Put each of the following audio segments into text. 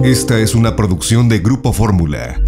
Esta es una producción de Grupo Fórmula.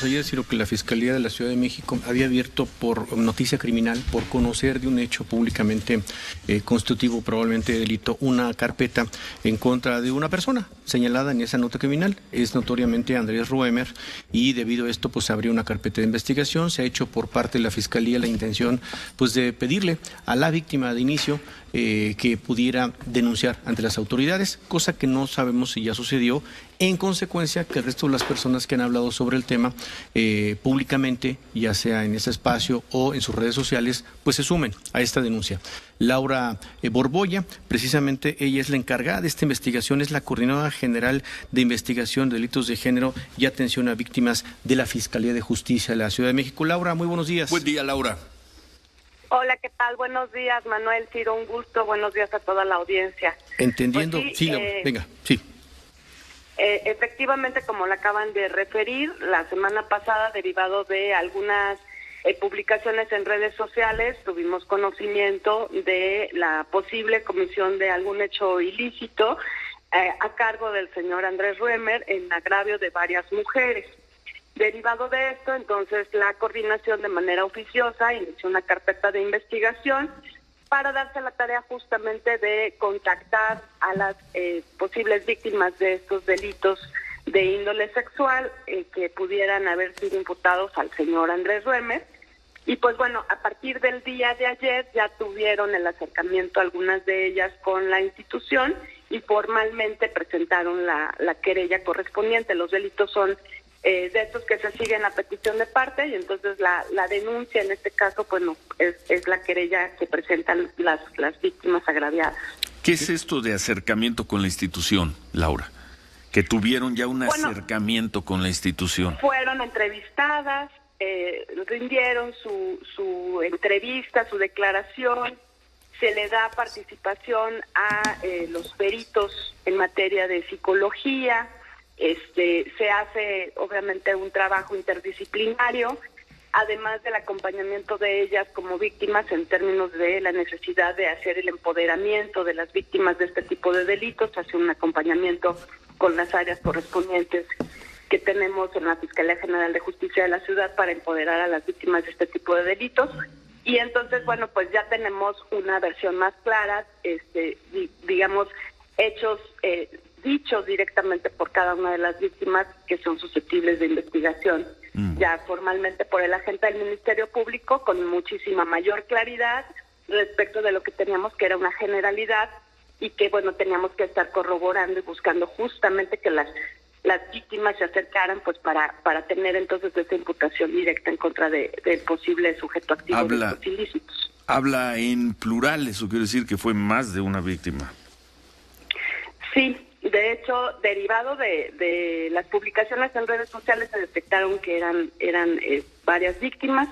Ayer, sino que la Fiscalía de la Ciudad de México había abierto por noticia criminal, por conocer de un hecho públicamente constitutivo, probablemente de delito, una carpeta en contra de una persona señalada en esa nota criminal. Es notoriamente Andrés Ruemer, y debido a esto pues se abrió una carpeta de investigación. Se ha hecho por parte de la Fiscalía la intención pues de pedirle a la víctima de inicio que pudiera denunciar ante las autoridades, cosa que no sabemos si ya sucedió. En consecuencia, que el resto de las personas que han hablado sobre el tema públicamente, ya sea en ese espacio o en sus redes sociales, pues se sumen a esta denuncia. Laura Borbolla, precisamente ella es la encargada de esta investigación, es la Coordinadora General de Investigación de Delitos de Género y Atención a Víctimas de la Fiscalía de Justicia de la Ciudad de México. Laura, muy buenos días. Buen día, Laura. Hola, ¿qué tal? Buenos días, Manuel, Ciro, un gusto. Buenos días a toda la audiencia. Entendiendo, pues sí, venga, sí. Efectivamente, como le acaban de referir, la semana pasada, derivado de algunas publicaciones en redes sociales, tuvimos conocimiento de la posible comisión de algún hecho ilícito a cargo del señor Andrés Ruemer en agravio de varias mujeres. Derivado de esto, entonces, la coordinación de manera oficiosa inició una carpeta de investigación para darse la tarea justamente de contactar a las posibles víctimas de estos delitos de índole sexual que pudieran haber sido imputados al señor Andrés Ruemer. Y pues bueno, a partir del día de ayer ya tuvieron el acercamiento algunas de ellas con la institución y formalmente presentaron la querella correspondiente. Los delitos son de estos que se siguen a petición de parte, y entonces la denuncia en este caso pues no, es la querella que presentan las víctimas agraviadas. ¿Qué es esto de acercamiento con la institución, Laura? Que tuvieron ya un acercamiento con la institución. Fueron entrevistadas, rindieron su entrevista, su declaración, se le da participación a los peritos en materia de psicología. Se hace obviamente un trabajo interdisciplinario, además del acompañamiento de ellas como víctimas en términos de la necesidad de hacer el empoderamiento de las víctimas de este tipo de delitos. Hace un acompañamiento con las áreas correspondientes que tenemos en la Fiscalía General de Justicia de la Ciudad para empoderar a las víctimas de este tipo de delitos. Y entonces, bueno, pues ya tenemos una versión más clara, digamos, hechos dichos directamente por cada una de las víctimas que son susceptibles de investigación, ya formalmente por el agente del Ministerio Público, con muchísima mayor claridad respecto de lo que teníamos, que era una generalidad, y que, bueno, teníamos que estar corroborando y buscando justamente que las víctimas se acercaran pues para tener entonces esa imputación directa en contra del posible sujeto activo de los ilícitos. Habla en plural, eso quiere decir que fue más de una víctima. Sí, de hecho, derivado de las publicaciones en redes sociales se detectaron que eran varias víctimas.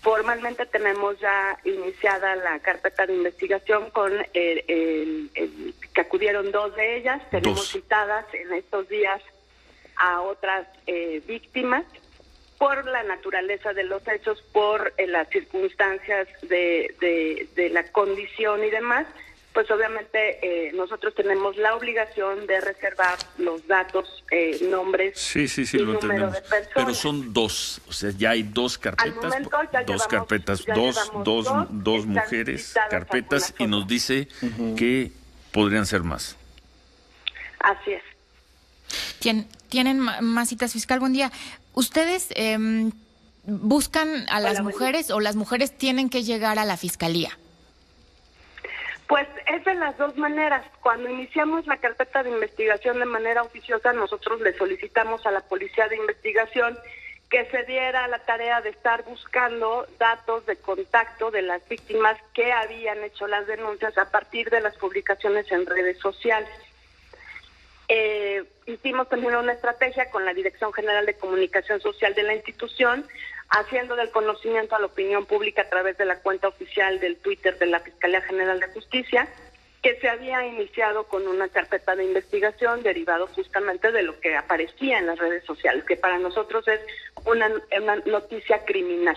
Formalmente tenemos ya iniciada la carpeta de investigación con que acudieron 2 de ellas. Tenemos citadas en estos días a otras víctimas por la naturaleza de los hechos, por las circunstancias de la condición y demás. Pues obviamente nosotros tenemos la obligación de reservar los datos, nombres y número de personas. Pero son 2, o sea, ya hay 2 carpetas, Al momento, dos mujeres, carpetas, y nos dice que podrían ser más. Así es. ¿Tienen más citas, fiscal? Buen día. ¿Ustedes buscan a las mujeres o las mujeres tienen que llegar a la fiscalía? Pues es de las dos maneras. Cuando iniciamos la carpeta de investigación de manera oficiosa, nosotros le solicitamos a la Policía de Investigación que se diera la tarea de estar buscando datos de contacto de las víctimas que habían hecho las denuncias a partir de las publicaciones en redes sociales. Hicimos también una estrategia con la Dirección General de Comunicación Social de la institución, haciendo del conocimiento a la opinión pública a través de la cuenta oficial del Twitter de la Fiscalía General de Justicia, que se había iniciado con una carpeta de investigación derivado justamente de lo que aparecía en las redes sociales, que para nosotros es una noticia criminal.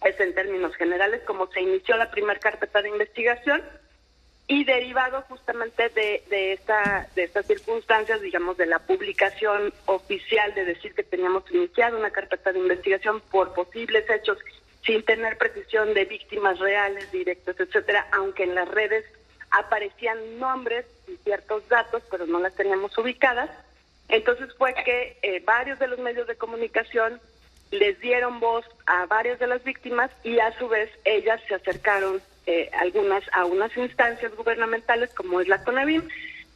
Es en términos generales como se inició la primera carpeta de investigación, y derivado justamente de estas circunstancias, digamos, de la publicación oficial de decir que teníamos iniciado una carpeta de investigación por posibles hechos sin tener precisión de víctimas reales, directas, etcétera, aunque en las redes aparecían nombres y ciertos datos, pero no las teníamos ubicadas. Entonces fue que varios de los medios de comunicación les dieron voz a varias de las víctimas y a su vez ellas se acercaron a unas instancias gubernamentales como es la CONAVIM,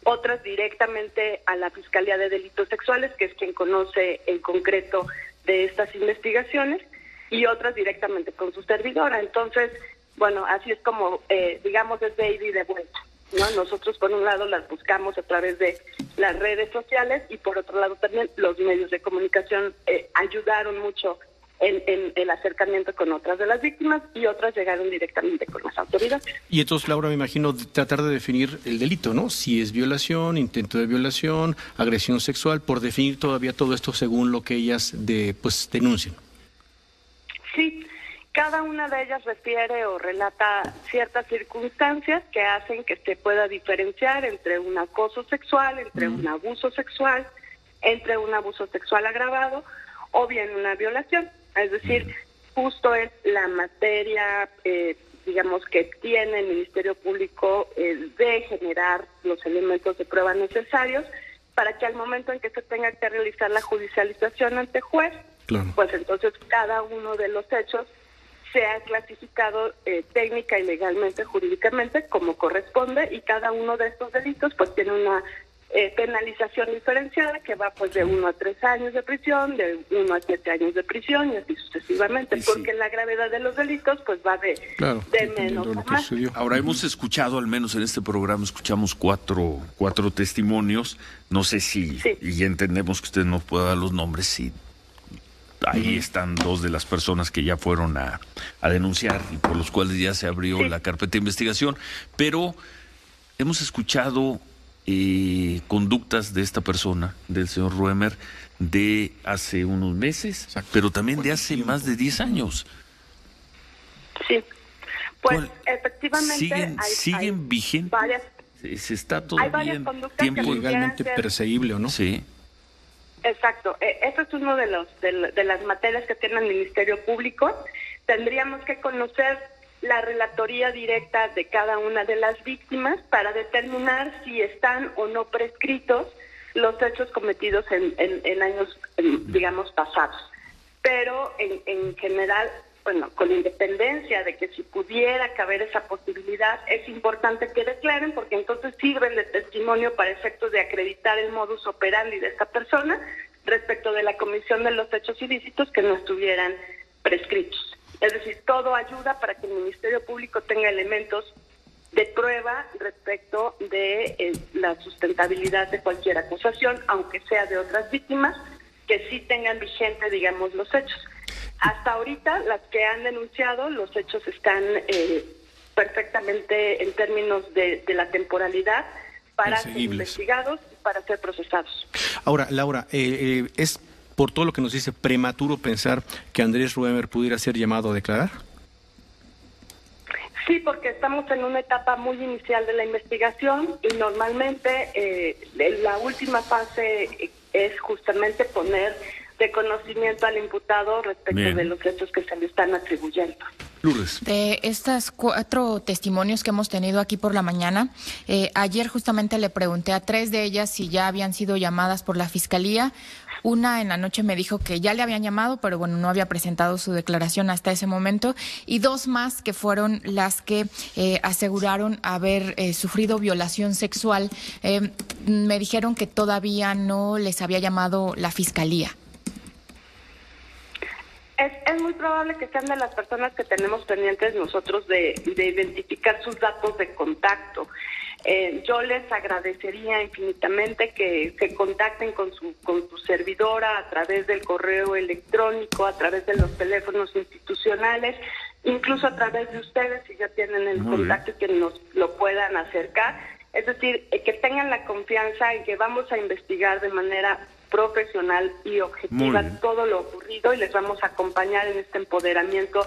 otras directamente a la Fiscalía de Delitos Sexuales, que es quien conoce en concreto de estas investigaciones, y otras directamente con su servidora. Entonces, bueno, así es como, digamos, es de ida y de vuelta, ¿no? Nosotros, por un lado, las buscamos a través de las redes sociales y, por otro lado, también los medios de comunicación ayudaron mucho en el acercamiento con otras de las víctimas y otras llegaron directamente con las autoridades. Y entonces, Laura, me imagino tratar de definir el delito, ¿no? Si es violación, intento de violación, agresión sexual, por definir todavía todo esto según lo que ellas denuncien. Sí, cada una de ellas refiere o relata ciertas circunstancias que hacen que se pueda diferenciar entre un acoso sexual, entre un abuso sexual, entre un abuso sexual agravado o bien una violación. Es decir, justo es la materia, digamos, que tiene el Ministerio Público de generar los elementos de prueba necesarios para que al momento en que se tenga que realizar la judicialización ante juez, claro, pues entonces cada uno de los hechos sea clasificado técnica y legalmente, jurídicamente, como corresponde, y cada uno de estos delitos pues tiene una penalización diferenciada que va pues de 1 a 3 años de prisión, de 1 a 7 años de prisión y así sucesivamente, porque la gravedad de los delitos pues va de menos a más. Ahora hemos escuchado, al menos en este programa, escuchamos cuatro testimonios, no sé si, y entendemos que usted no pueda dar los nombres, si ahí están 2 de las personas que ya fueron a denunciar y por los cuales ya se abrió la carpeta de investigación, pero hemos escuchado conductas de esta persona, del señor Ruemer, de hace unos meses, pero también de hace más de 10 años. Sí, pues efectivamente siguen vigentes. Se está todavía en tiempo legalmente perseguible, ¿o no? Sí. Exacto. Esto es uno de las materias que tiene el Ministerio Público. Tendríamos que conocer la relatoría directa de cada una de las víctimas para determinar si están o no prescritos los hechos cometidos en años, digamos, pasados. Pero en general, bueno, con independencia de que si pudiera caber esa posibilidad, es importante que declaren, porque entonces sirven de testimonio para efectos de acreditar el modus operandi de esta persona respecto de la comisión de los hechos ilícitos que no estuvieran prescritos. Es decir, todo ayuda para que el Ministerio Público tenga elementos de prueba respecto de la sustentabilidad de cualquier acusación, aunque sea de otras víctimas, que sí tengan vigente, digamos, los hechos. Hasta ahorita, las que han denunciado, los hechos están perfectamente en términos de la temporalidad para ser investigados y para ser procesados. Ahora, Laura, es por todo lo que nos dice prematuro pensar que Andrés Ruemer pudiera ser llamado a declarar. Sí, porque estamos en una etapa muy inicial de la investigación y normalmente la última fase es justamente poner de conocimiento al imputado respecto de los hechos que se le están atribuyendo. Lourdes. De estas 4 testimonios que hemos tenido aquí por la mañana, ayer justamente le pregunté a 3 de ellas si ya habían sido llamadas por la Fiscalía. Una en la noche me dijo que ya le habían llamado, pero bueno, no había presentado su declaración hasta ese momento. Y 2 más que fueron las que aseguraron haber sufrido violación sexual. Me dijeron que todavía no les había llamado la Fiscalía. Es muy probable que sean de las personas que tenemos pendientes nosotros de identificar sus datos de contacto. Yo les agradecería infinitamente que se contacten con su servidora a través del correo electrónico, a través de los teléfonos institucionales, incluso a través de ustedes si ya tienen el contacto y que nos lo puedan acercar. Es decir, que tengan la confianza en que vamos a investigar de manera profesional y objetiva todo lo ocurrido y les vamos a acompañar en este empoderamiento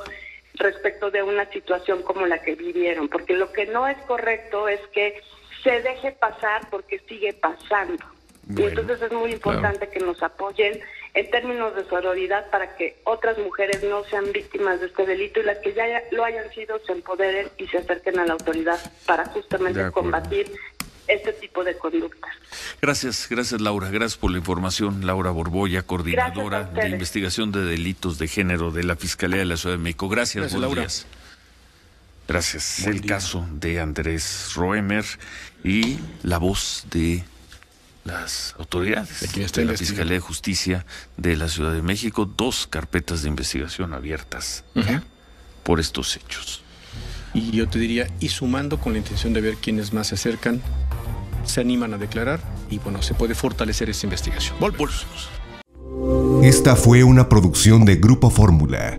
respecto de una situación como la que vivieron, porque lo que no es correcto es que se deje pasar porque sigue pasando. Bueno, y entonces es muy importante que nos apoyen en términos de sororidad para que otras mujeres no sean víctimas de este delito y las que ya lo hayan sido se empoderen y se acerquen a la autoridad para justamente combatir este tipo de conductas. Gracias Laura, gracias por la información. Laura Borbolla, coordinadora de investigación de delitos de género de la Fiscalía de la Ciudad de México. Gracias Laura. Gracias. El caso de Andrés Roemer y la voz de las autoridades de la Fiscalía de Justicia de la Ciudad de México. 2 carpetas de investigación abiertas por estos hechos. Y yo te diría, y sumando con la intención de ver quiénes más se acercan, se animan a declarar y bueno, se puede fortalecer esta investigación. Esta fue una producción de Grupo Fórmula.